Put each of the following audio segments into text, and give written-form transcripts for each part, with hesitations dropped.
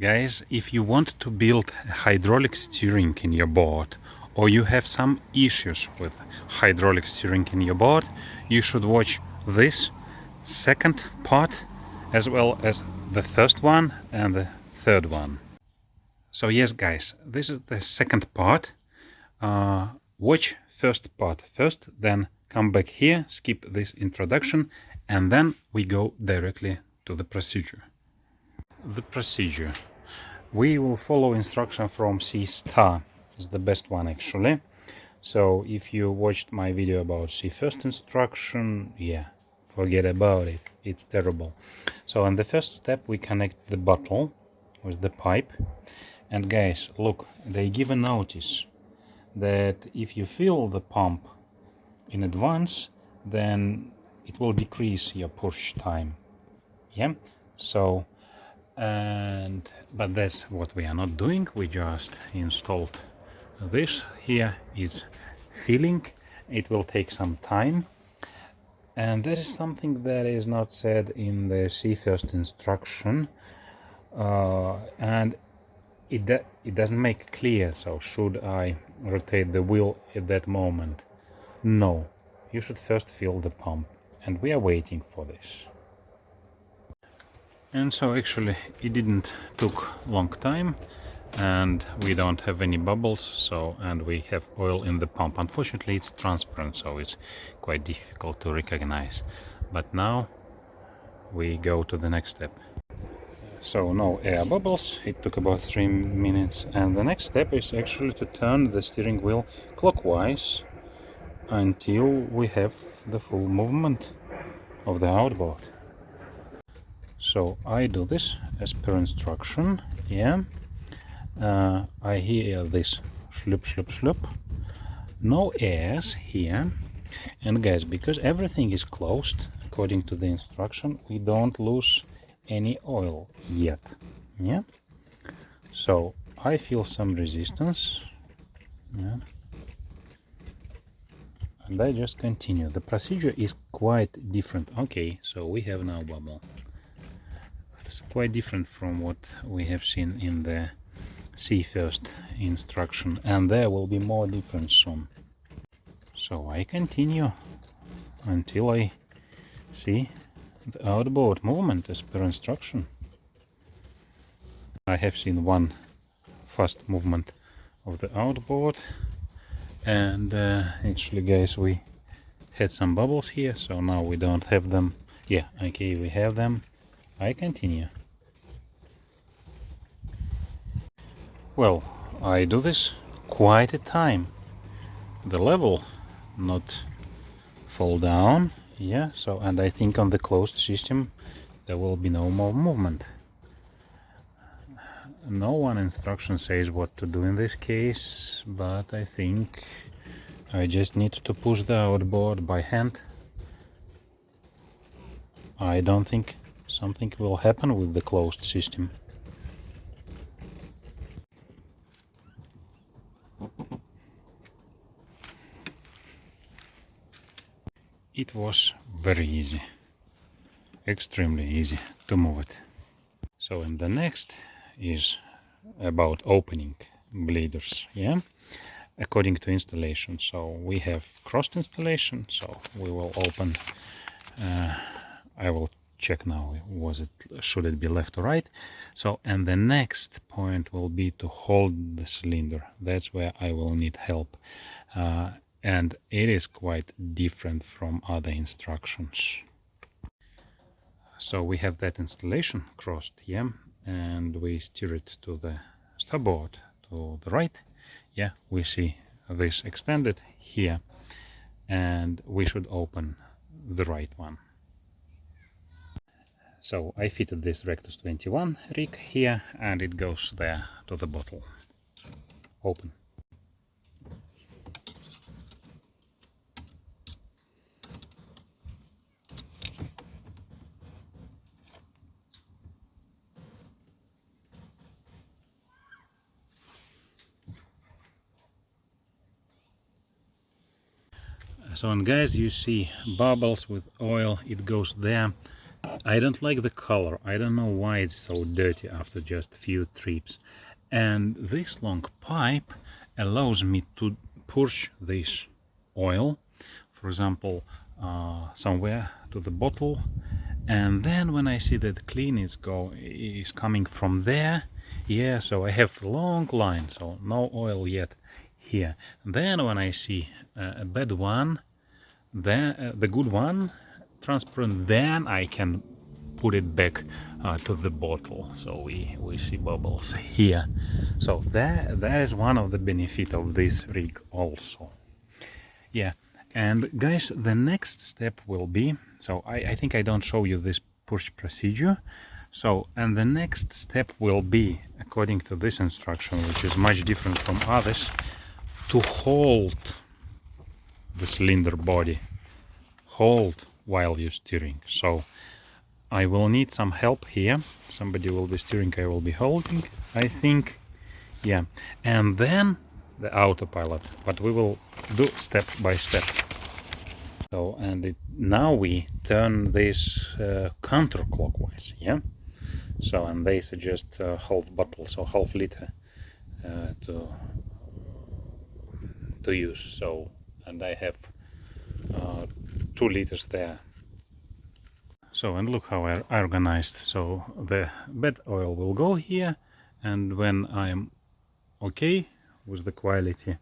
Guys, if you want to build hydraulic steering in your boat, or you have some issues with hydraulic steering in your boat, you should watch this second part as well as the first one and the third one. So yes guys, this is the second part. Watch first part first, then come back here, skip this introduction, and then we go directly to the procedure. The procedure. We will follow instruction from SeaStar. It's the best one actually. So if you watched my video about first instruction, yeah, forget about it. It's terrible. So in the first step we connect the bottle with the pipe. And guys, look, they give a notice that if you fill the pump in advance, then it will decrease your push time. Yeah, so but that's what we are not doing. We just installed this here. It's filling. It will take some time, and that is something that is not said in the first instruction, and it doesn't make clear. So should I rotate the wheel at that moment? No, you should first fill the pump, and we are waiting for this. And so actually it didn't took long time, and we don't have any bubbles, so, and we have oil in the pump. Unfortunately it's transparent, so it's quite difficult to recognize. But now we go to the next step. So no air bubbles, it took about 3 minutes, and the next step is actually to turn the steering wheel clockwise until we have the full movement of the outboard. So I do this as per instruction. Yeah, I hear this sloop sloop sloop, no airs here. And guys, because everything is closed according to the instruction, we don't lose any oil yet. Yeah, so I feel some resistance. Yeah, and I just continue. The procedure is quite different. Okay, so we have now bubble. It's quite different from what we have seen in the first instruction, and there will be more difference soon. So I continue until I see the outboard movement as per instruction. I have seen one fast movement of the outboard, and actually guys, we had some bubbles here, so now we don't have them. Yeah, okay, we have them. I continue. Well, I do this quite a time. The level not fall down. Yeah, so, and I think on the closed system there will be no more movement. No one instruction says what to do in this case, but I think I just need to push the outboard by hand. I don't think something will happen with the closed system. It was very easy, extremely easy to move it. So, and the next is about opening bleeders. Yeah, according to installation. So we have crossed installation, so we will open. I will check now, should it be left or right. So, and the next point will be to hold the cylinder. That's where I will need help, and it is quite different from other instructions. So we have that installation crossed, yeah, and we steer it to the starboard, to the right. Yeah, we see this extended here, and we should open the right one. So I fitted this Rectus 21 rig here, and it goes there to the bottle. Open. So, and guys, you see bubbles with oil, it goes there. I don't like the color. I don't know why it's so dirty after just few trips. And this long pipe allows me to push this oil, for example, somewhere to the bottle, and then when I see that clean is coming from there, yeah, so I have a long line, so no oil yet here. Then when I see a bad one, then the good one transparent, then I can put it back to the bottle, so we see bubbles here. So that is one of the benefit of this rig also. Yeah, and guys, the next step will be, so I think I don't show you this push procedure. So, and the next step will be, according to this instruction, which is much different from others, to hold the cylinder body, hold while you're steering. So I will need some help here. Somebody will be steering, I will be holding, I think. Yeah, and then the autopilot, but we will do step by step. So, and now we turn this counterclockwise, yeah. So, and they suggest half bottle, so half liter to use. So, and I have 2 liters there. So, and look how I organized. So the bed oil will go here, and when I'm okay with the quality,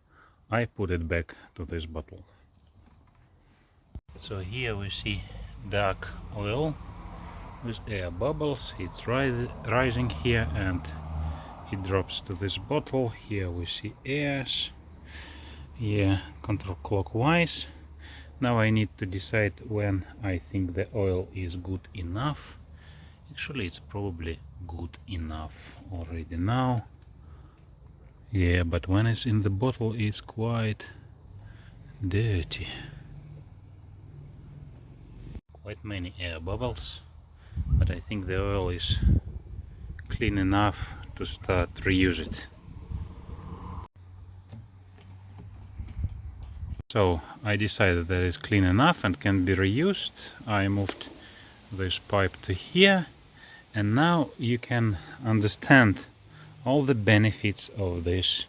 I put it back to this bottle. So here we see dark oil with air bubbles. It's rising here and it drops to this bottle. Here we see airs. Yeah, counterclockwise. Now I need to decide when I think the oil is good enough. Actually, it's probably good enough already now. Yeah, but when it's in the bottle, it's quite dirty. Quite many air bubbles, but I think the oil is clean enough to start reuse it. So I decided that it's clean enough and can be reused. I moved this pipe to here, and now you can understand all the benefits of this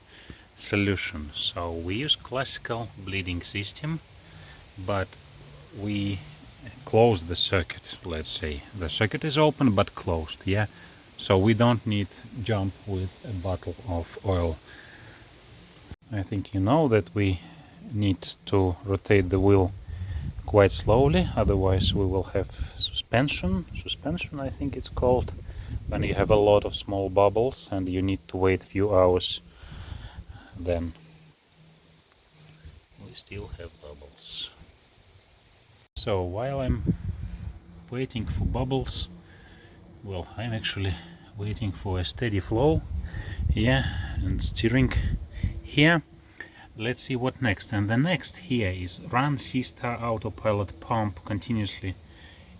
solution. So we use classical bleeding system, but we close the circuit. Let's say the circuit is open but closed, yeah, so we don't need jump with a bottle of oil. I think you know that we need to rotate the wheel quite slowly, otherwise we will have suspension I think it's called, when you have a lot of small bubbles and you need to wait few hours. Then we still have bubbles. So while I'm waiting for bubbles, well, I'm actually waiting for a steady flow, yeah, and steering here. Let's see what next. And the next here is run SeaStar autopilot pump continuously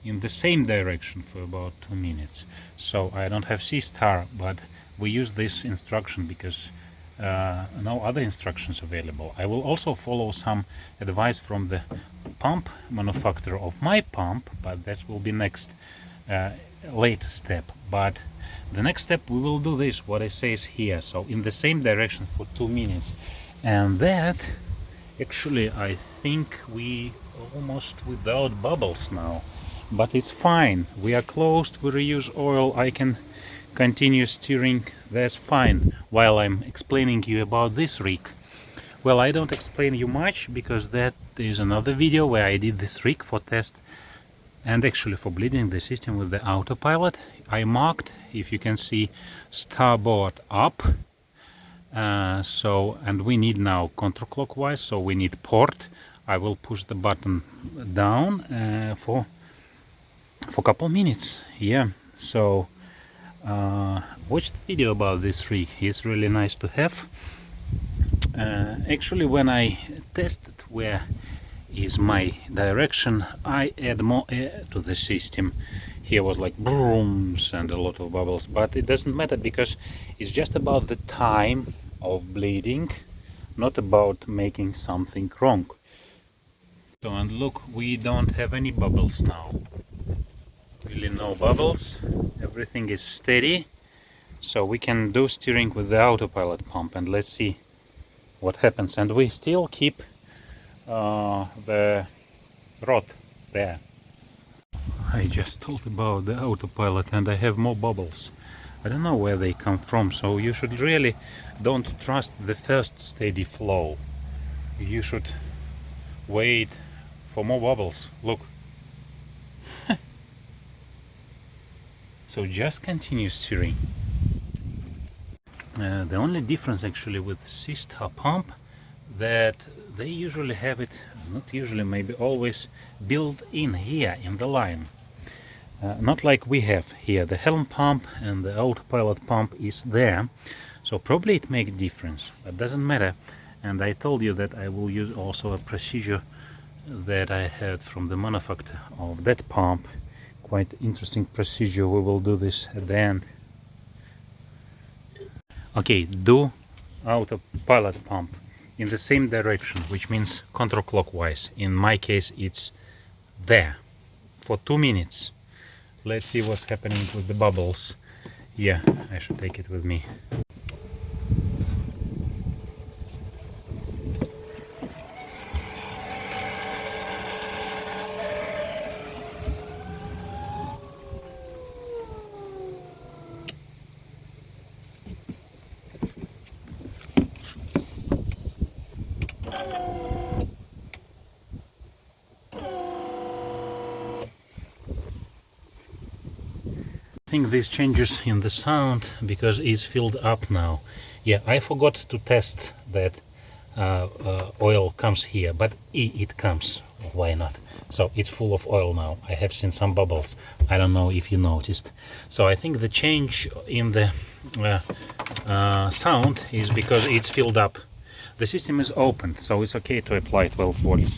in the same direction for about 2 minutes. So I don't have SeaStar, but we use this instruction because no other instructions available. I will also follow some advice from the pump manufacturer of my pump, but that will be next late step. But the next step we will do this, what it says here, so in the same direction for 2 minutes. And that actually I think we almost without bubbles now, but it's fine. We are closed, we reuse oil, I can continue steering, that's fine. While I'm explaining you about this rig, well, I don't explain you much because that is another video where I did this rig for test and actually for bleeding the system with the autopilot. I marked, if you can see, starboard up. So, and we need now counterclockwise, so we need port. I will push the button down for a couple minutes, yeah. So watch the video about this rig, it's really nice to have. Actually, when I tested where is my direction, I add more air to the system. Here was like brooms and a lot of bubbles, but it doesn't matter because it's just about the time of bleeding, not about making something wrong. So, and look, we don't have any bubbles now. Really no bubbles, everything is steady, so we can do steering with the autopilot pump, and let's see what happens. And we still keep the rod there. I just told about the autopilot and I have more bubbles. I don't know where they come from, so you should really don't trust the first steady flow. You should wait for more bubbles. Look. So just continue steering. The only difference actually with SeaStar pump, that they usually have it, not usually, maybe always, built in here in the line. Not like we have here. The helm pump and the autopilot pump is there, so probably it makes difference, but doesn't matter. And I told you that I will use also a procedure that I had from the manufacturer of that pump. Quite interesting procedure. We will do this at the end. Okay, do autopilot pump in the same direction, which means counterclockwise. In my case, it's there for 2 minutes. Let's see what's happening with the bubbles. Yeah, I should take it with me. I think this changes in the sound because it's filled up now. Yeah, I forgot to test that oil comes here, but it comes. Why not? So it's full of oil now. I have seen some bubbles. I don't know if you noticed. So I think the change in the sound is because it's filled up. The system is opened, so it's okay to apply 12 volts.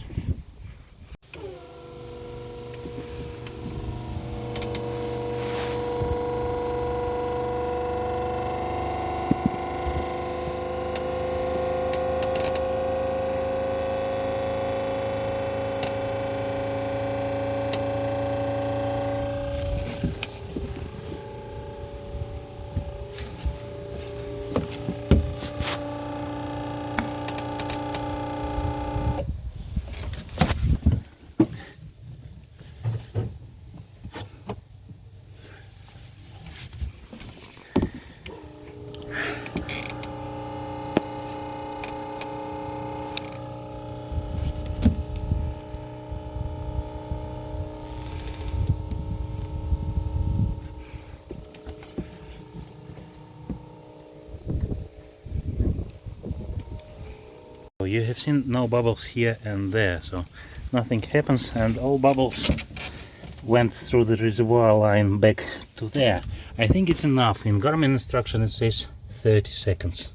You have seen no bubbles here and there, so nothing happens, and all bubbles went through the reservoir line back to there. I think it's enough. In Garmin instruction it says 30 seconds,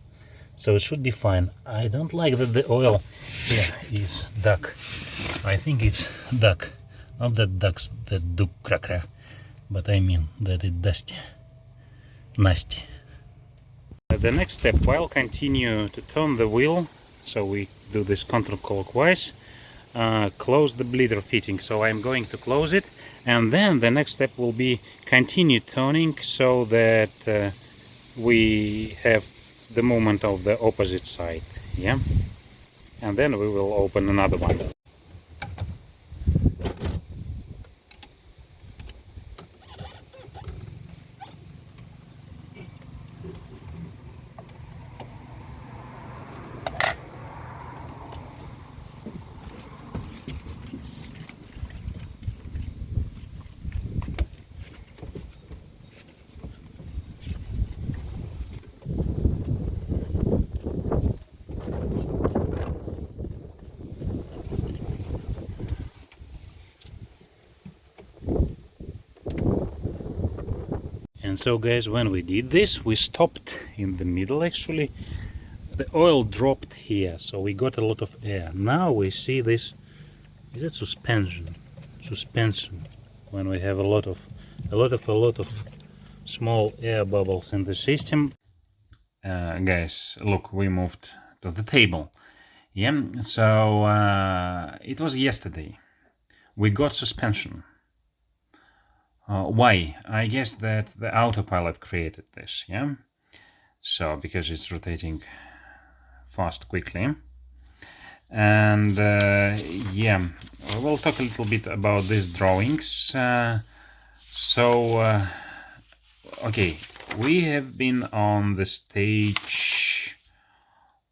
so it should be fine. I don't like that the oil here is duck. I think it's duck, not that ducks that do crack, but I mean that it's dusty, nasty. The next step, while continue to turn the wheel, so we do this counterclockwise, close the bleeder fitting. So I'm going to close it, and then the next step will be continue turning so that we have the movement of the opposite side. Yeah, and then we will open another one. And so guys, when we did this, we stopped in the middle. Actually the oil dropped here, so we got a lot of air. Now we see this is a suspension when we have a lot of small air bubbles in the system. Guys, look, we moved to the table. Yeah, so it was yesterday we got suspension. Why? I guess that the autopilot created this, yeah? So, because it's rotating fast, quickly. And yeah, we'll talk a little bit about these drawings. Okay, we have been on the stage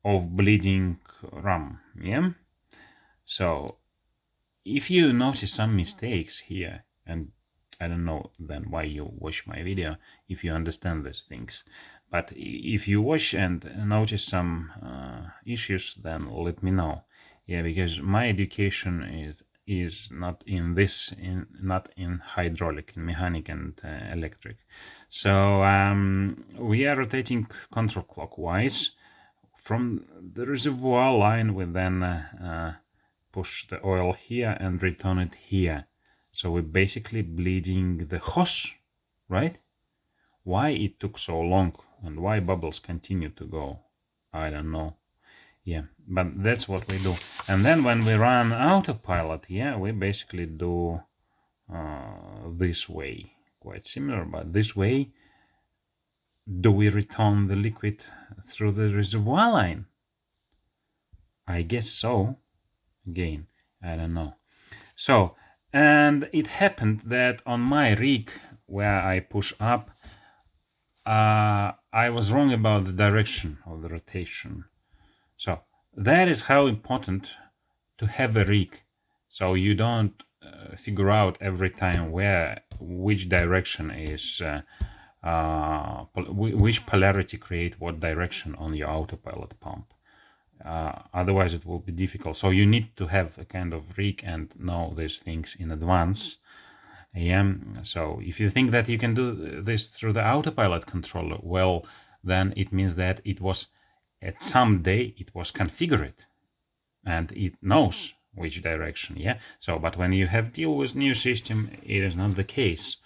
of bleeding rum, yeah? So, if you notice some mistakes here, and I don't know then why you watch my video if you understand these things, but if you watch and notice some issues, then let me know. Yeah, because my education is not in this, not in hydraulic, in mechanic and electric. So we are rotating counterclockwise from the reservoir line. We then push the oil here and return it here. So we're basically bleeding the hose, right? Why it took so long and why bubbles continue to go, I don't know. Yeah, but that's what we do. And then when we run autopilot, yeah, we basically do this way, quite similar, but this way. Do we return the liquid through the reservoir line? I guess so. Again, I don't know. So, and it happened that on my rig where I push up, I was wrong about the direction of the rotation. So that is how important to have a rig, so you don't figure out every time which direction is which polarity create what direction on your autopilot pump. Otherwise it will be difficult. So you need to have a kind of rig and know these things in advance. Yeah. So if you think that you can do this through the autopilot controller, well, then it means that it was at some day it was configured and it knows which direction. Yeah. So but when you have deal with new system, it is not the case.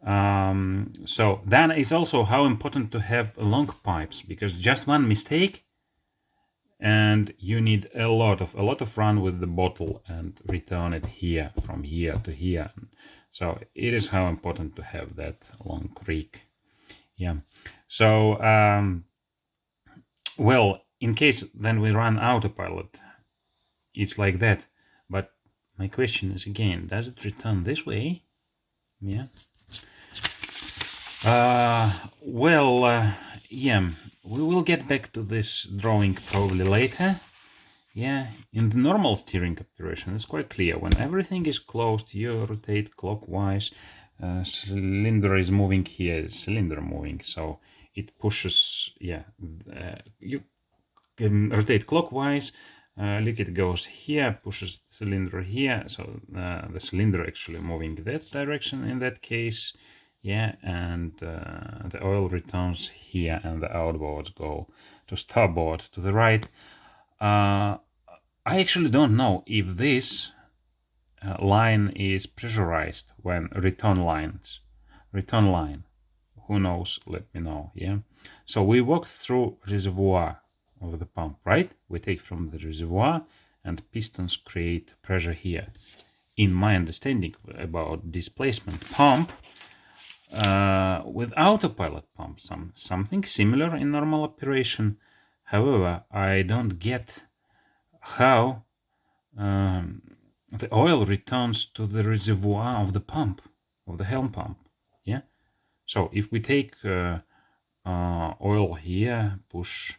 So then it's also how important to have long pipes, because just one mistake and you need a lot of run with the bottle and return it here from here to here. So it is how important to have that long rig. Yeah. So well, in case then we run autopilot, it's like that. But my question is again, does it return this way? Yeah. Yeah, we will get back to this drawing probably later. Yeah, in the normal steering operation, it's quite clear. When everything is closed, you rotate clockwise. Cylinder is moving here, cylinder moving, so it pushes. Yeah, you can rotate clockwise. Liquid goes here, pushes the cylinder here, so the cylinder actually moving that direction in that case. Yeah, and the oil returns here and the outboards go to starboard to the right. I actually don't know if this line is pressurized when return line. Who knows? Let me know. Yeah. So we walk through reservoir of the pump, right? We take from the reservoir and pistons create pressure here. In my understanding about displacement pump, with autopilot pump, something similar in normal operation. However, I don't get how the oil returns to the reservoir of the pump, of the helm pump. Yeah. So if we take oil here, push,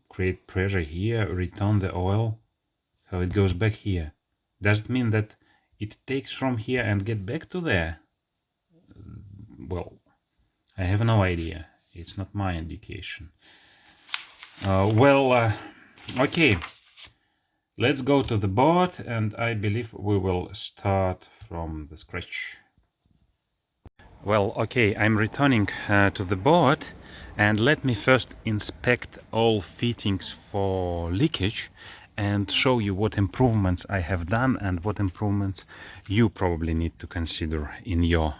create pressure here, return the oil, how it goes back here. Does it mean that it takes from here and get back to there? Well, I have no idea. It's not my indication. Okay. Let's go to the board, and I believe we will start from the scratch. Well, okay, I'm returning to the board, and let me first inspect all fittings for leakage and show you what improvements I have done and what improvements you probably need to consider in your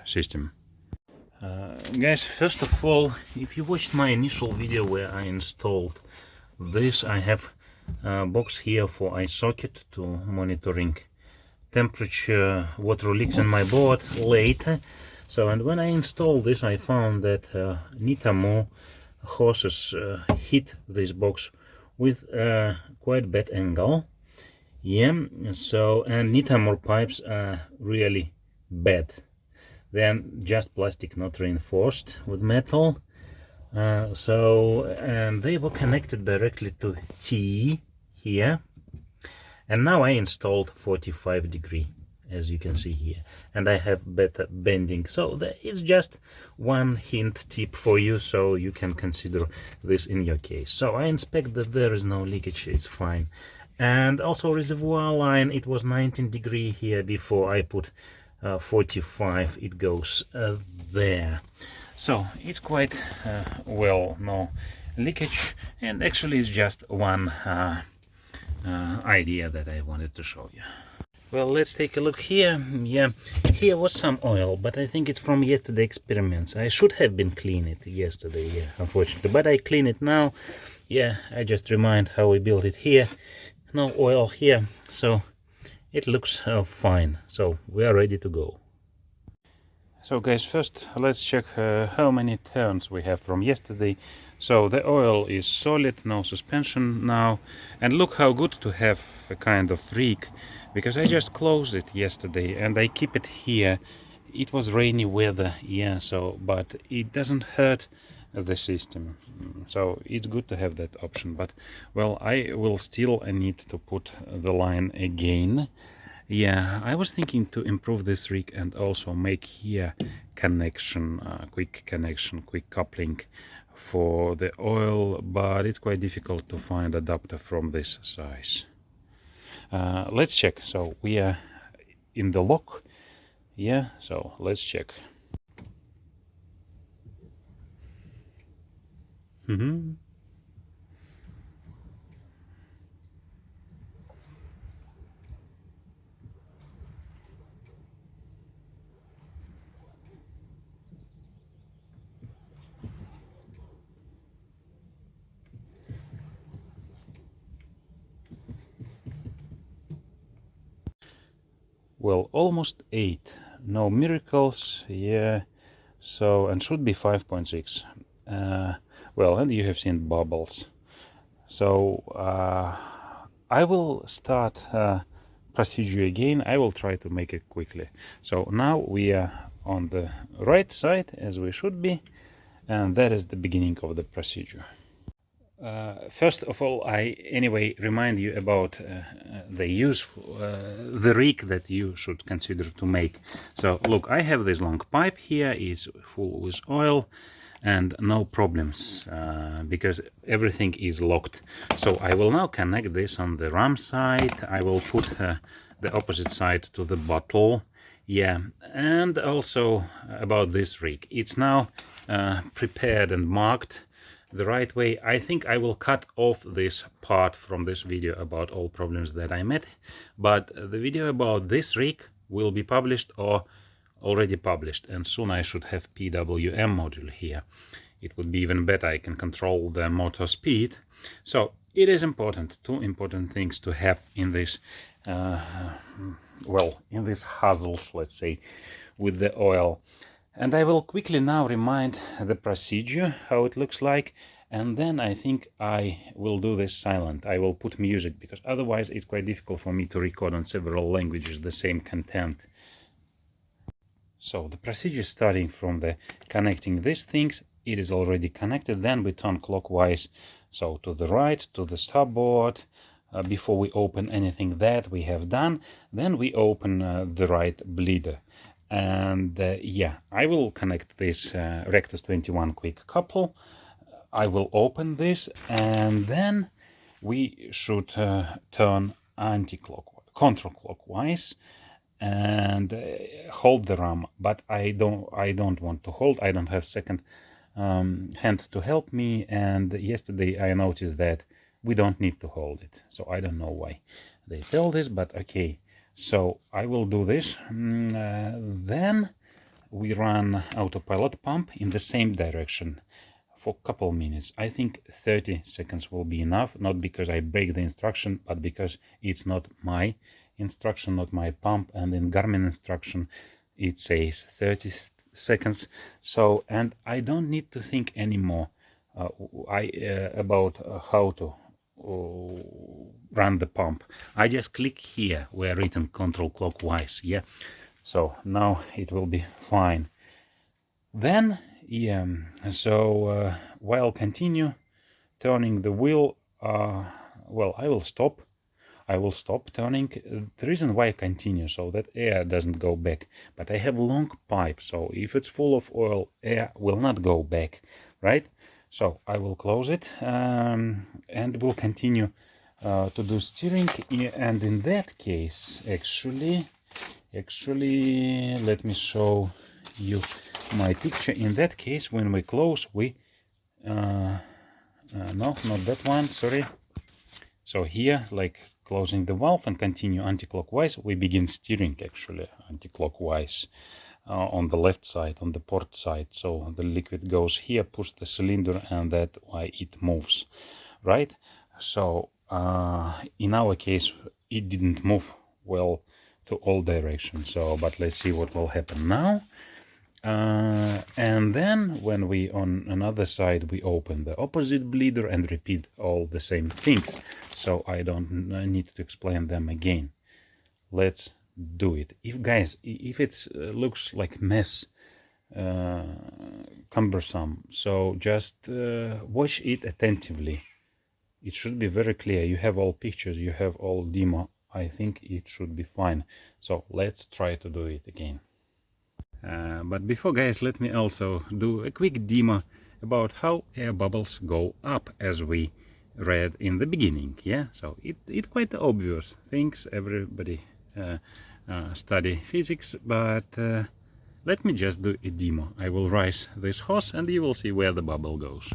system. Guys, first of all, if you watched my initial video where I installed this, I have a box here for eye socket to monitoring temperature water leaks in my board later. So, and when I installed this, I found that Nitamo hoses hit this box with quite bad angle. Yeah, so, and Nitamo pipes are really bad. They're just plastic, not reinforced with metal. And they were connected directly to T here. And now I installed 45-degree, as you can see here, and I have better bending. So it's just one hint tip for you, so you can consider this in your case. So I inspect that there is no leakage, it's fine. And also reservoir line, it was 19-degree here before I put 45, it goes there. So it's quite well, no leakage, and actually it's just one idea that I wanted to show you. Well, let's take a look here. Yeah, here was some oil, but I think it's from yesterday experiments. I should have been clean it yesterday, yeah, unfortunately, but I clean it now. Yeah, I just remind how we built it here. No oil here, so it looks fine. So we are ready to go. So guys, first let's check how many turns we have from yesterday. So the oil is solid, no suspension now, and look how good to have a kind of rig, because I just closed it yesterday and I keep it here. It was rainy weather, yeah, so but it doesn't hurt the system, so it's good to have that option. But well, I will still need to put the line again. Yeah, I was thinking to improve this rig and also make here connection, quick coupling for the oil, but it's quite difficult to find adapter from this size. Let's check. So we are in the lock. Yeah, so let's check. Well, almost 8. No miracles. Yeah. So, and should be 5.6. Well, and you have seen bubbles. So I will start procedure again. I will try to make it quickly. So now we are on the right side as we should be, and that is the beginning of the procedure. First of all, I anyway remind you about the rig that you should consider to make. So look, I have this long pipe here, is full with oil and no problems because everything is locked. So I will now connect this on the ram side. I will put the opposite side to the bottle. Yeah, and also about this rig, it's now prepared and marked the right way. I think I will cut off this part from this video about all problems that I met, but the video about this rig will be published or already published, and soon I should have PWM module here. It would be even better. I can control the motor speed. So it is important, two important things to have in this well, in these hazels, let's say, with the oil. And I will quickly now remind the procedure, how it looks like, and then I think I will do this silent. I will put music, because otherwise it's quite difficult for me to record on several languages the same content. So the procedure starting from the connecting these things, it is already connected, then we turn clockwise, so to the right, to the subboard. Before we open anything that we have done, then we open the right bleeder. And yeah, I will connect this Rectus 21 quick couple. I will open this, and then we should turn anti-clockwise, counterclockwise, and hold the ram. But I don't want to hold. I don't have second hand to help me. And yesterday I noticed that we don't need to hold it. So I don't know why they tell this, but okay. So I will do this. Then we run autopilot pump in the same direction for a couple minutes. I think 30 seconds will be enough, not because I break the instruction, but because it's not my instruction, not my pump, and in Garmin instruction it says 30 seconds. So, and I don't need to think anymore about how to run the pump. I just click here where written control clockwise. Yeah, so now it will be fine. Then yeah, so while continue turning the wheel, well, I will stop turning. The reason why I continue, so that air doesn't go back, but I have long pipe, so if it's full of oil, air will not go back, right? So I will close it and will continue to do steering. And in that case, actually let me show you my picture. In that case, when we close, we no, not that one, sorry. So here, like closing the valve and continue anti-clockwise, we begin steering actually anti-clockwise on the left side, on the port side. So the liquid goes here, push the cylinder, and that's why it moves, right? So in our case, it didn't move well to all directions. So, but let's see what will happen now. And then when we on another side, we open the opposite bleeder and repeat all the same things, so I don't need to explain them again. Let's do it. If guys, if it looks like mess, cumbersome, so just watch it attentively. It should be very clear. You have all pictures, you have all demo. I think it should be fine. So let's try to do it again. But before guys, let me also do a quick demo about how air bubbles go up, as we read in the beginning. Yeah, so it quite obvious things, everybody study physics, but let me just do a demo. I will raise this hose and you will see where the bubble goes.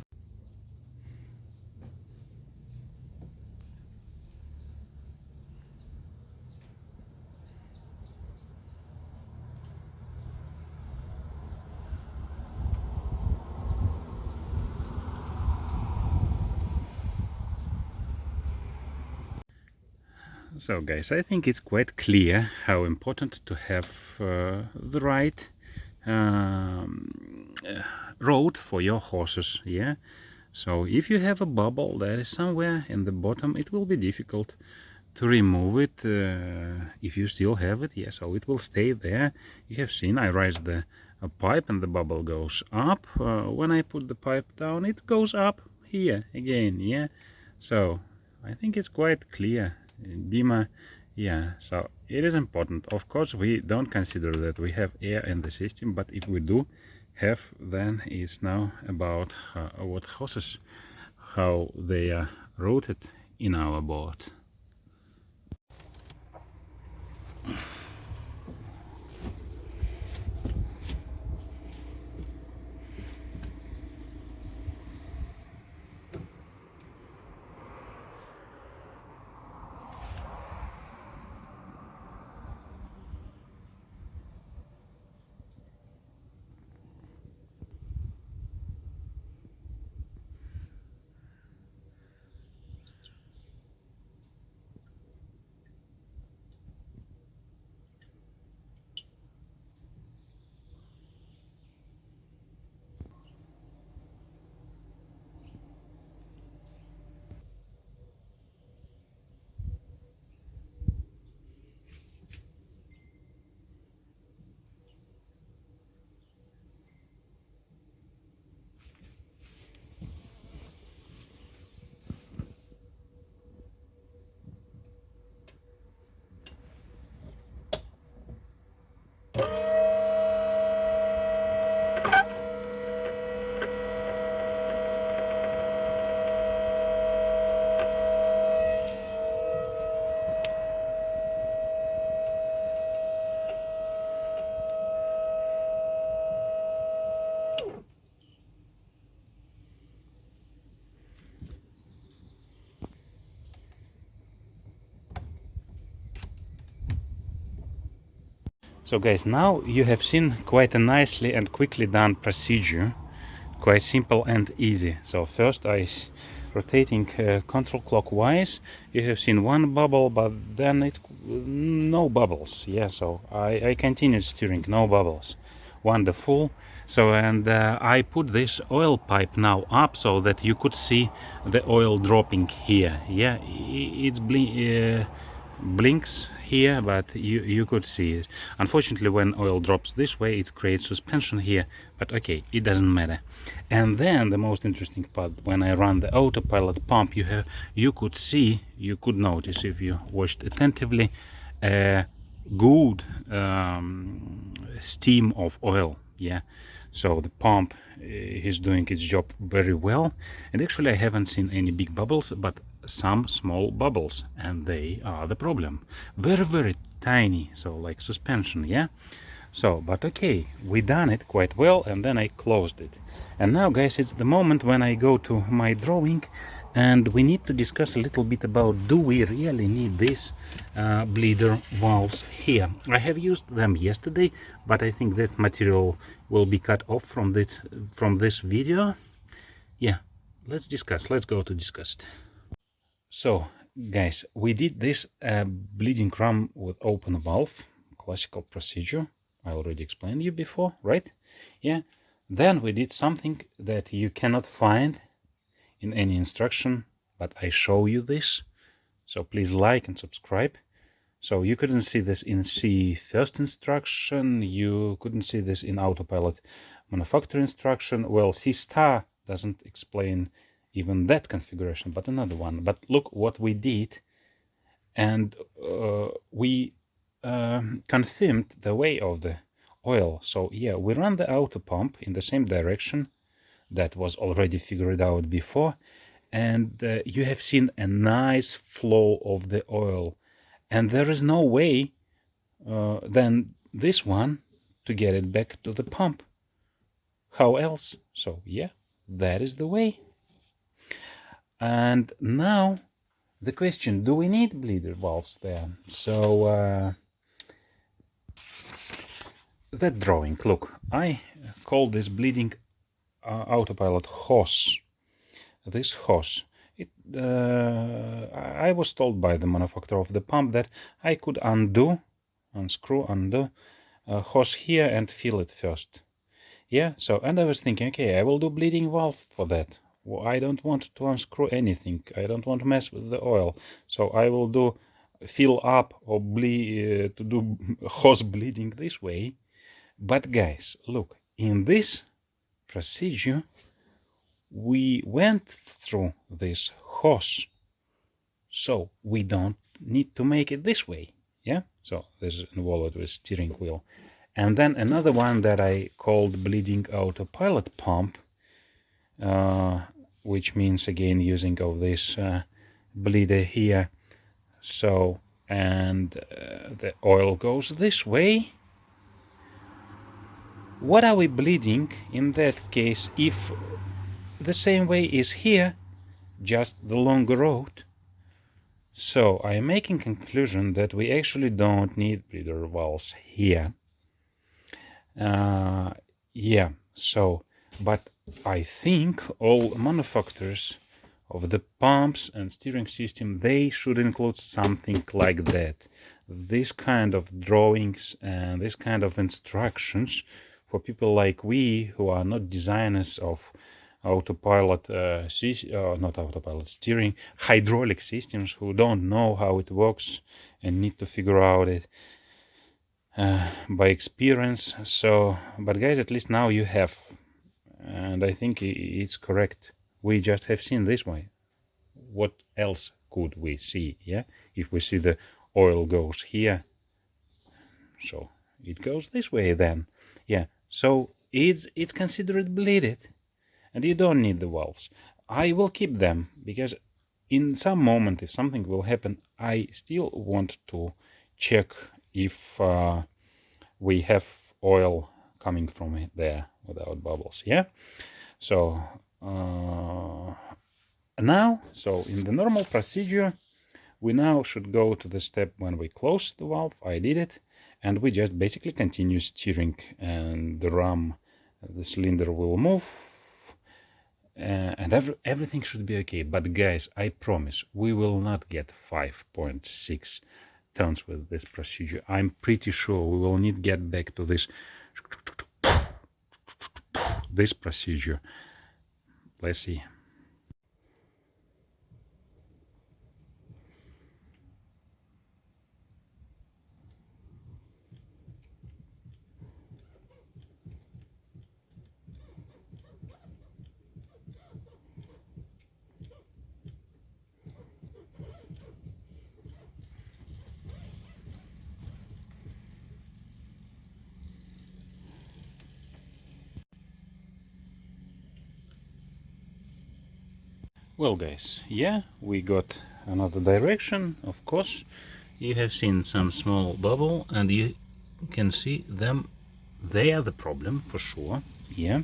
So guys, I think it's quite clear how important to have the right road for your horses. Yeah, so if you have a bubble that is somewhere in the bottom, it will be difficult to remove it. If you still have it, yeah, so it will stay there. You have seen I raise the pipe and the bubble goes up. When I put the pipe down, it goes up here again. Yeah, so I think it's quite clear. Dima, yeah, so it is important. Of course, we don't consider that we have air in the system, but if we do have, then it's now about what hoses, how they are routed in our boat. So guys, now you have seen quite a nicely and quickly done procedure, quite simple and easy. So first I rotating counterclockwise, you have seen one bubble, but then it's no bubbles. Yeah, so I continued steering, no bubbles. Wonderful. So, and I put this oil pipe now up so that you could see the oil dropping here. Yeah, it's blinks here, but you could see it. Unfortunately, when oil drops this way, it creates suspension here, but okay, it doesn't matter. And then the most interesting part, when I run the autopilot pump, you could notice, if you watched attentively, good steam of oil. Yeah, so the pump is doing its job very well. And actually I haven't seen any big bubbles, but some small bubbles, and they are the problem. Very tiny, so like suspension. Yeah, so but okay, we done it quite well, and then I closed it. And now guys, it's the moment when I go to my drawing, and we need to discuss a little bit about, do we really need these bleeder valves here? I have used them yesterday, but I think that material will be cut off from this video. Yeah, let's go to discuss it. So guys, we did this bleeding ram with open valve, classical procedure. I already explained you before, right? Yeah. Then we did something that you cannot find in any instruction, but I show you this. So please like and subscribe. So you couldn't see this in first instruction, you couldn't see this in autopilot manufacturer instruction. Well, SeaStar doesn't explain even that configuration, but another one. But look what we did, and we confirmed the way of the oil. So yeah, we run the auto pump in the same direction that was already figured out before, and you have seen a nice flow of the oil, and there is no way than this one to get it back to the pump. How else? So yeah, that is the way. And now the question, do we need bleeder valves there? So that drawing, look, I call this bleeding autopilot hose. This hose, I was told by the manufacturer of the pump that I could undo a hose here and fill it first. Yeah, so, and I was thinking, okay, I will do bleeding valve for that. Well, I don't want to unscrew anything. I don't want to mess with the oil. So I will do fill up or bleed to do hose bleeding this way. But guys, look, in this procedure, we went through this hose, so we don't need to make it this way. Yeah, so this is involved with steering wheel. And then another one that I called bleeding autopilot pump, which means again using of this bleeder here. So, and the oil goes this way. What are we bleeding in that case if the same way is here, just the longer road? So I am making conclusion that we actually don't need bleeder valves here. Yeah, so, but I think all manufacturers of the pumps and steering system, they should include something like that. This kind of drawings and this kind of instructions for people like we who are not designers of autopilot, not autopilot steering, hydraulic systems, who don't know how it works and need to figure out it by experience. So, but guys, at least now you have, and I think it's correct. We just have seen this way. What else could we see? Yeah, if we see the oil goes here, so it goes this way then. Yeah, so it's considered bleeded, and you don't need the valves. I will keep them because in some moment, if something will happen, I still want to check if we have oil coming from it there without bubbles. Yeah, so now, so in the normal procedure, we now should go to the step when we close the valve. I did it, and we just basically continue steering, and the ram, the cylinder will move, and everything should be okay. But guys, I promise we will not get 5.6 tons with this procedure. I'm pretty sure we will need to get back to this procedure. Let's see. Well guys, yeah, we got another direction. Of course, you have seen some small bubble and you can see them. They are the problem for sure. Yeah.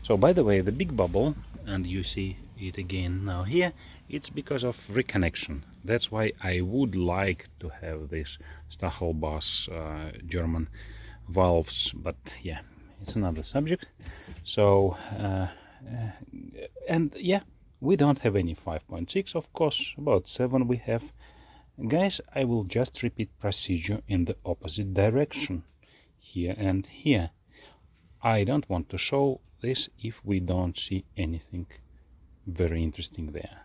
So by the way, the big bubble, and you see it again now here, it's because of reconnection. That's why I would like to have this Stachelbach German valves, but yeah, it's another subject. So and yeah, we don't have any 5.6, of course, about 7 we have. Guys, I will just repeat procedure in the opposite direction, here and here. I don't want to show this if we don't see anything very interesting there.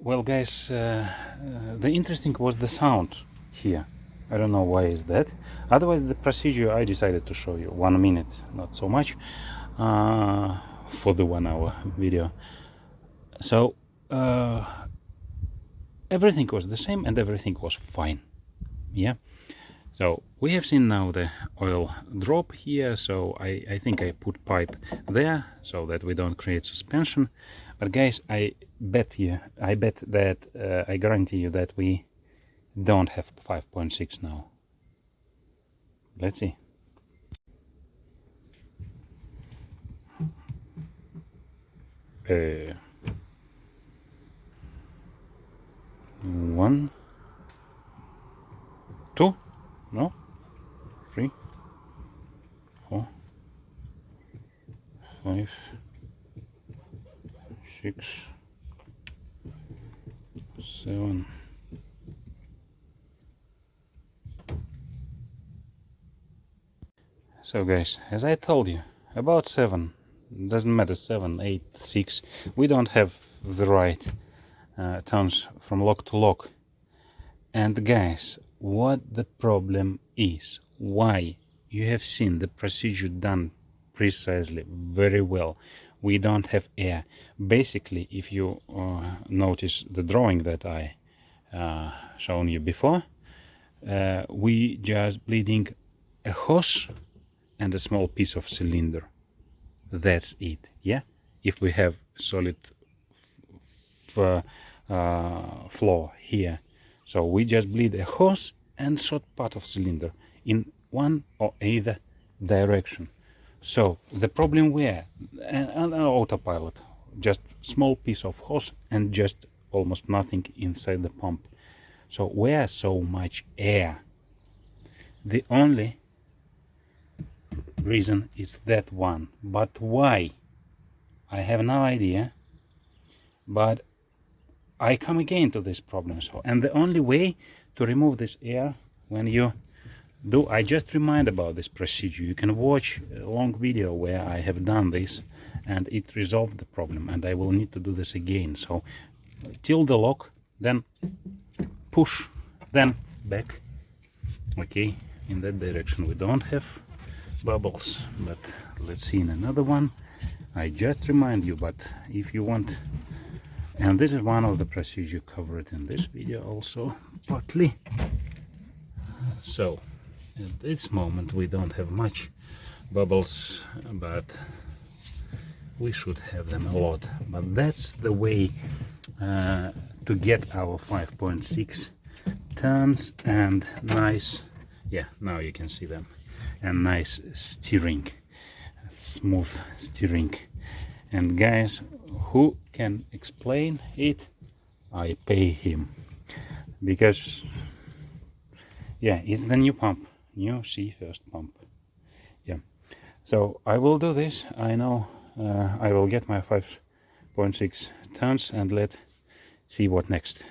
Well guys, the interesting was the sound here. I don't know why is that. Otherwise the procedure I decided to show you 1 minute, not so much, for the 1 hour video. So everything was the same and everything was fine. Yeah. So we have seen now the oil drop here, so I think I put pipe there so that we don't create suspension. But guys, I bet that I guarantee you that we don't have 5.6 now. Let's see. One, two, no, 3, 4, 5, 6, 7. So guys, as I told you, about 7, doesn't matter, 7, 8, 6, we don't have the right turns from lock to lock. And guys, what the problem is, why you have seen the procedure done precisely, very well. We don't have air. Basically, if you notice the drawing that I shown you before, we just bleeding a hose and a small piece of cylinder. That's it. Yeah, if we have solid floor here, so we just bleed a hose and short part of cylinder in one or either direction. So the problem where an autopilot, just small piece of hose and just almost nothing inside the pump. So where so much air? The only reason is that one, but why? I have no idea, but I come again to this problem. So, and the only way to remove this air when you I just remind about this procedure. You can watch a long video where I have done this and it resolved the problem, and I will need to do this again. So till the lock, then push, then back. Okay, in that direction we don't have bubbles, but let's see in another one. I just remind you, but if you want, and this is one of the procedure covered in this video also partly. So at this moment we don't have much bubbles, but we should have them a lot. But that's the way to get our 5.6 turns and nice, yeah, now you can see them, and nice steering, smooth steering. And guys, who can explain it? I pay him, because yeah, it's the new pump, new SeaStar pump. Yeah, so I will do this. I know I will get my 5.6 tons and let's see what next.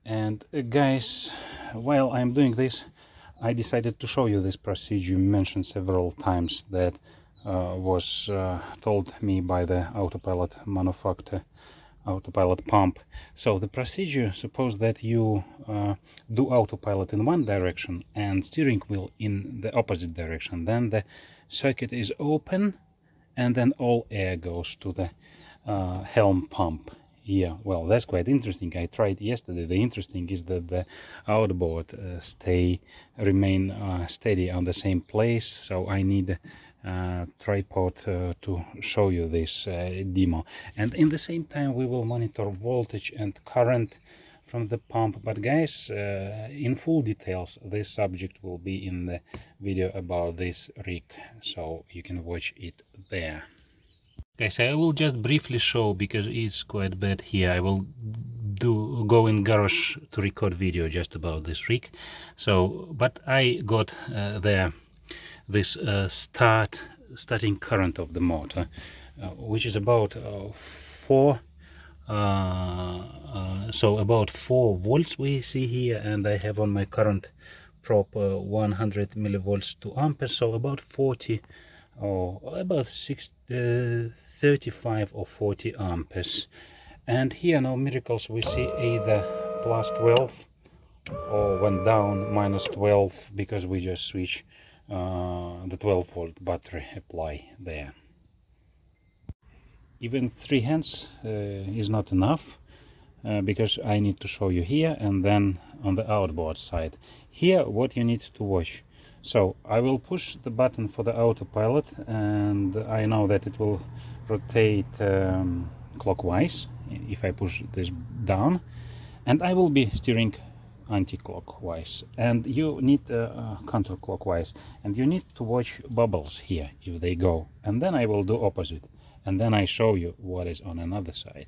And guys, while I'm doing this, I decided to show you this procedure mentioned several times that was told me by the autopilot manufacturer, autopilot pump. So the procedure, suppose that you do autopilot in one direction and steering wheel in the opposite direction, then the circuit is open and then all air goes to the helm pump. Yeah, well, that's quite interesting. I tried yesterday. The interesting is that the outboard remain steady on the same place, so I need a tripod to show you this demo. And in the same time we will monitor voltage and current from the pump. But guys, in full details this subject will be in the video about this rig, so you can watch it there. Guys, I will just briefly show, because it's quite bad here. I will go in garage to record video just about this rig. So, but I got this starting current of the motor, which is about 4 volts we see here, and I have on my current prop 100 millivolts to amperes, so about 40 or about 35 or 40 amperes. And here, no miracles, we see either plus 12 or went down minus 12, because we just switch the 12-volt battery apply there. Even 3 hands is not enough, because I need to show you here and then on the outboard side. Here what you need to watch. So I will push the button for the autopilot, and I know that it will rotate clockwise if I push this down, and I will be steering anti-clockwise, and you need counterclockwise, and you need to watch bubbles here if they go, and then I will do opposite, and then I show you what is on another side.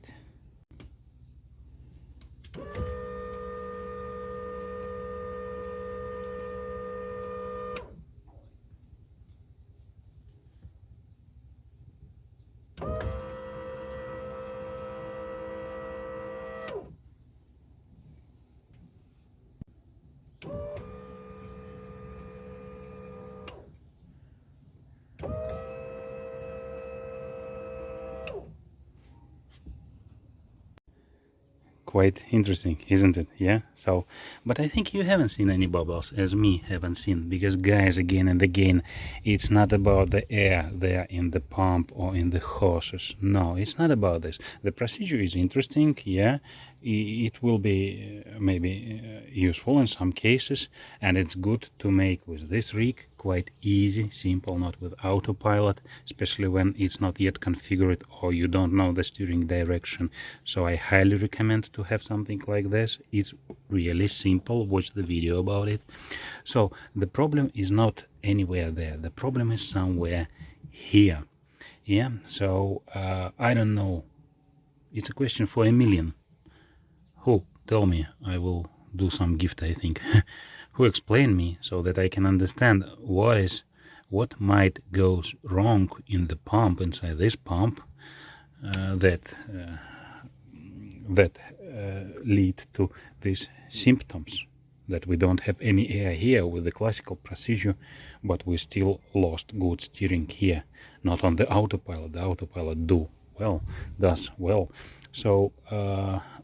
Quite interesting, isn't it? Yeah. So, but I think you haven't seen any bubbles, as me haven't seen, because guys, again and again, it's not about the air there in the pump or in the hoses. No, it's not about this. The procedure is interesting, yeah. It will be maybe useful in some cases, and it's good to make with this rig quite easy, simple, not with autopilot, especially when it's not yet configured or you don't know the steering direction. So I highly recommend to have something like this. It's really simple. Watch the video about it. So the problem is not anywhere there. The problem is somewhere here. Yeah. So I don't know. It's a question for a million. Who? Tell me. I will do some gift, I think. Who explain me so that I can understand what might go wrong in the pump, inside this pump, that lead to these symptoms that we don't have any air here with the classical procedure, but we still lost good steering here, not on the autopilot. The autopilot does well. So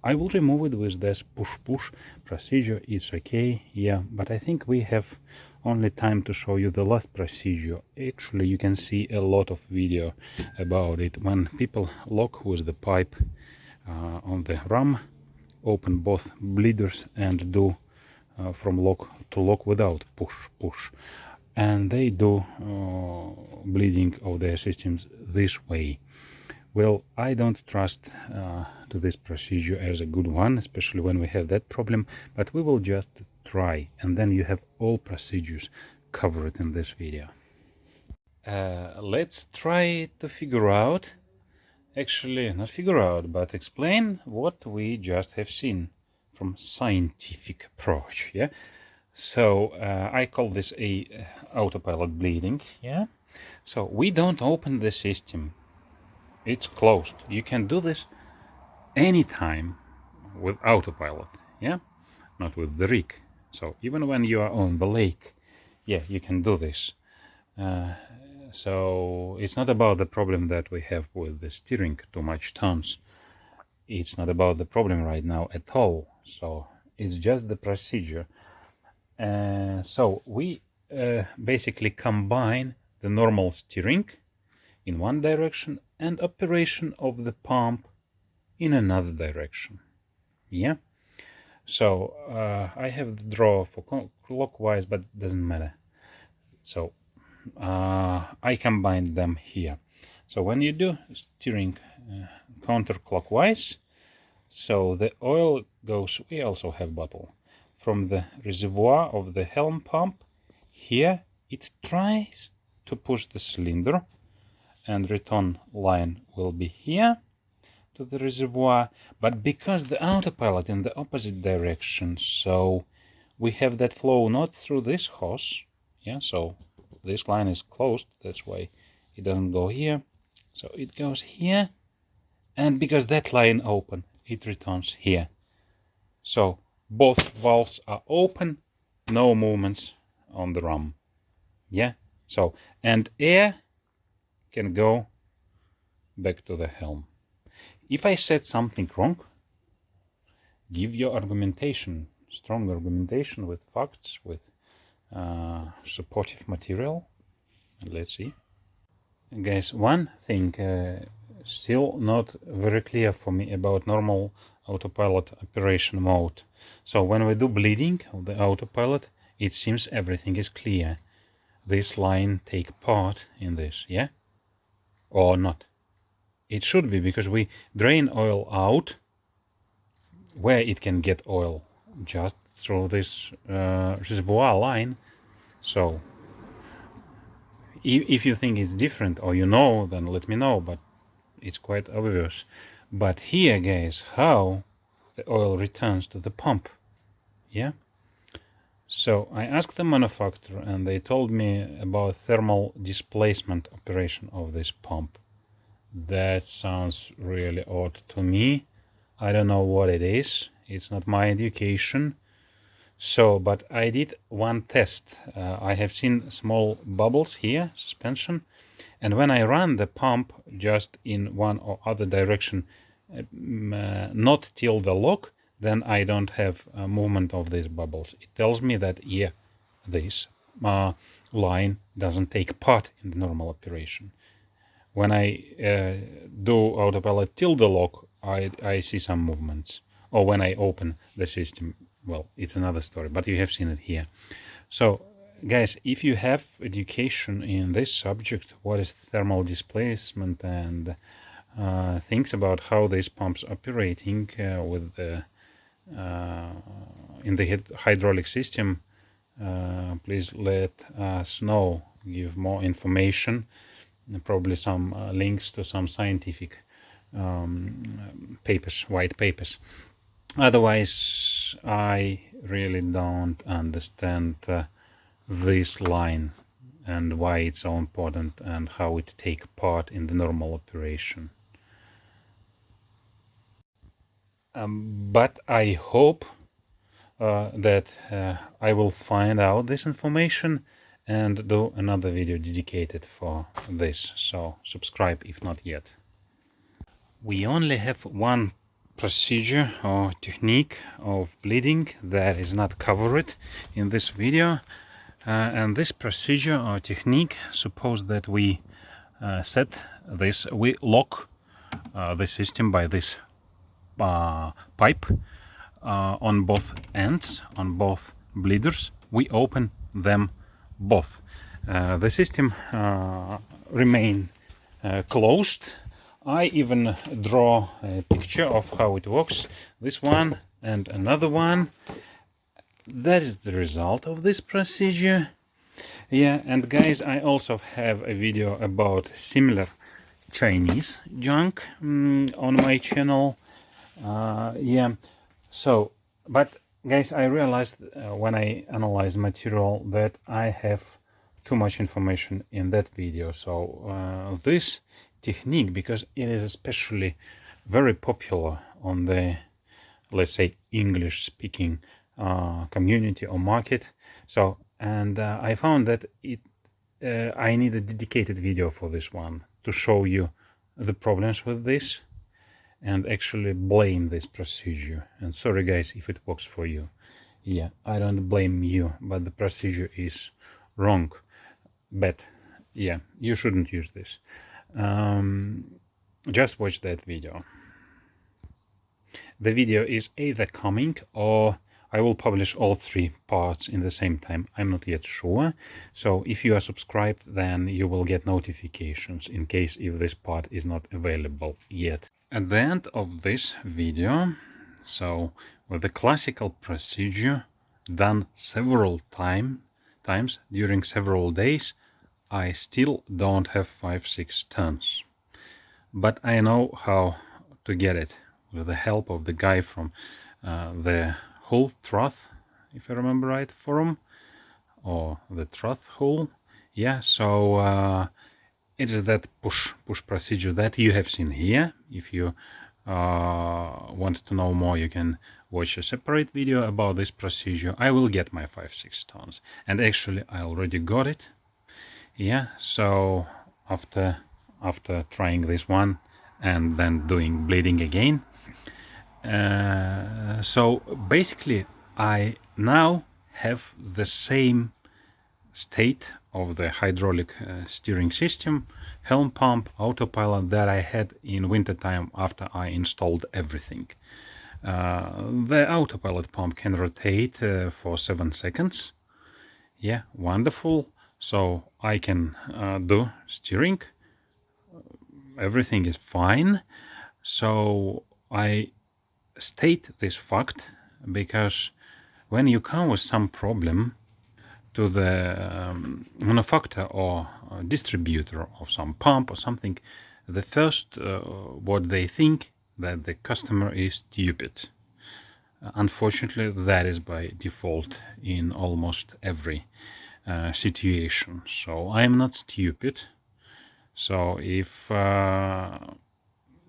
I will remove it with this push procedure. It's okay, yeah, but I think we have only time to show you the last procedure. Actually, you can see a lot of video about it when people lock with the pipe on the ram, open both bleeders and do from lock to lock without push, and they do bleeding of their systems this way. Well, I don't trust to this procedure as a good one, especially when we have that problem, but we will just try, and then you have all procedures covered in this video. Let's try to figure out, actually not figure out, but explain what we just have seen from scientific approach. Yeah, so I call this a autopilot bleeding. Yeah, so we don't open the system, it's closed. You can do this anytime with autopilot, yeah, not with the rig. So even when you are on the lake, yeah, you can do this. So it's not about the problem that we have with the steering, too much tons. It's not about the problem right now at all. So it's just the procedure. So we basically combine the normal steering in one direction and operation of the pump in another direction. Yeah. So I have the draw for clockwise, but it doesn't matter. So I combine them here. So when you do steering counterclockwise, so the oil goes, we also have bottle, from the reservoir of the helm pump. Here it tries to push the cylinder, and return line will be here to the reservoir, but because the autopilot in the opposite direction, so we have that flow not through this hose, yeah, so this line is closed, that's why it doesn't go here, so it goes here, and because that line open, it returns here. So both valves are open, no movements on the ram, yeah. So, and air can go back to the helm. If I said something wrong, give your argumentation, strong argumentation with facts, with supportive material. And let's see. Guys, one thing still not very clear for me about normal autopilot operation mode. So when we do bleeding of the autopilot, it seems everything is clear. This line take part in this, yeah? Or not? It should be, because we drain oil out where it can get oil, just through this reservoir line. So if you think it's different, or you know, then let me know, but it's quite obvious. But here, guys, how the oil returns to the pump, yeah? So I asked the manufacturer, and they told me about thermal displacement operation of this pump. That sounds really odd to me. I don't know what it is. It's not my education. So, but I did one test. I have seen small bubbles here, suspension, and when I run the pump just in one or other direction, not till the lock, then I don't have a movement of these bubbles. It tells me that, yeah, this line doesn't take part in the normal operation. When I do autopilot till the lock, I see some movements. Or when I open the system, well, it's another story, but you have seen it here. So, guys, if you have education in this subject, what is thermal displacement, and things about how these pumps operating with the in the hydraulic system, please let us know. Give more information, probably some links to some scientific papers, white papers. Otherwise, I really don't understand this line and why it's so important and how it take part in the normal operation. But I hope that I will find out this information and do another video dedicated for this. So subscribe if not yet. We only have one procedure or technique of bleeding that is not covered in this video, and this procedure or technique suppose that we we lock the system by this pipe on both ends, on both bleeders. We open them both. The system remain closed. I even draw a picture of how it works. This one and another one. That is the result of this procedure. Yeah, and guys, I also have a video about similar Chinese junk on my channel. Yeah, so, but guys, I realized when I analyzed material that I have too much information in that video. So this technique, because it is especially very popular on the, let's say, English speaking community or market. So, and I found that I need a dedicated video for this one to show you the problems with this and actually blame this procedure. And sorry guys if it works for you. Yeah, I don't blame you, but the procedure is wrong. But yeah, you shouldn't use this. Just watch that video. The video is either coming or I will publish all three parts in the same time. I'm not yet sure. So if you are subscribed, then you will get notifications in case if this part is not available yet. At the end of this video, so with the classical procedure done several times during several days, I still don't have 5-6 tons. But I know how to get it with the help of the guy from the Hull Trough, if I remember right, forum, or the Trough Hull. Yeah, so it is that push procedure that you have seen here. If you want to know more, you can watch a separate video about this procedure. I will get my 5-6 tons, and actually I already got it. Yeah, so after trying this one and then doing bleeding again, so basically I now have the same state of the hydraulic steering system, helm pump, autopilot that I had in wintertime after I installed everything. The autopilot pump can rotate for 7 seconds. Yeah, wonderful. So I can do steering. Everything is fine. So I state this fact because when you come with some problem to the manufacturer or distributor of some pump or something, the first what they think that the customer is stupid. Unfortunately, that is by default in almost every situation. So I am not stupid. So if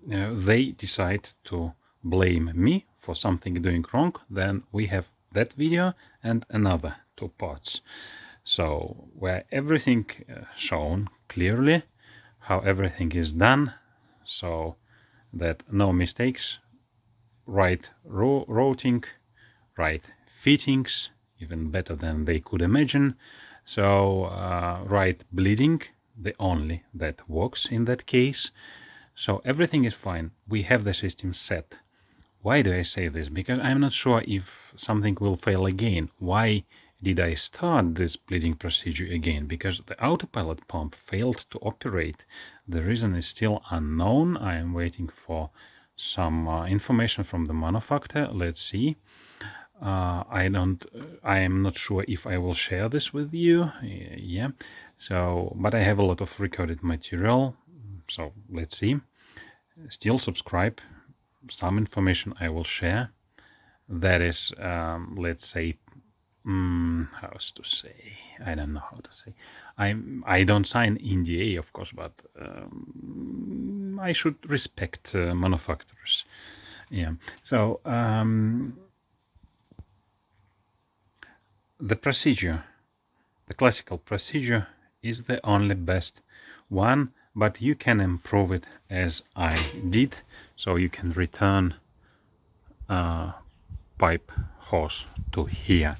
they decide to blame me for something doing wrong, then we have that video and another 2 parts. So where everything shown clearly, how everything is done, so that no mistakes, right routing, right fittings, even better than they could imagine. So right bleeding, the only that works in that case. So everything is fine. We have the system set. Why do I say this? Because I'm not sure if something will fail again. Why did I start this bleeding procedure again? Because the autopilot pump failed to operate. The reason is still unknown. I am waiting for some information from the manufacturer. Let's see. I am not sure if I will share this with you. Yeah. So, but I have a lot of recorded material. So let's see. Still subscribe. Some information I will share. That is, let's say, how to say? I don't know how to say. I don't sign NDA, of course, but I should respect manufacturers. Yeah. So the procedure, the classical procedure is the only best one, but you can improve it as I did. So you can return pipe hose to here.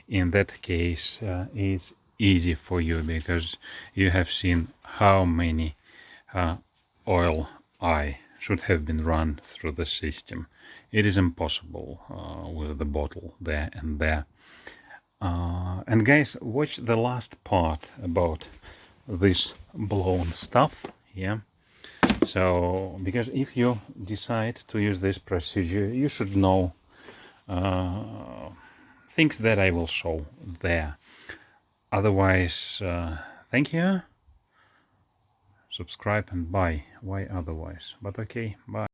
In that case, it's easy for you because you have seen how many oil eye should have been run through the system. It is impossible with the bottle there and there. And guys, watch the last part about this blown stuff. Yeah. So, because if you decide to use this procedure, you should know things that I will show there. Otherwise, thank you. Subscribe and bye. Why otherwise? But okay, bye.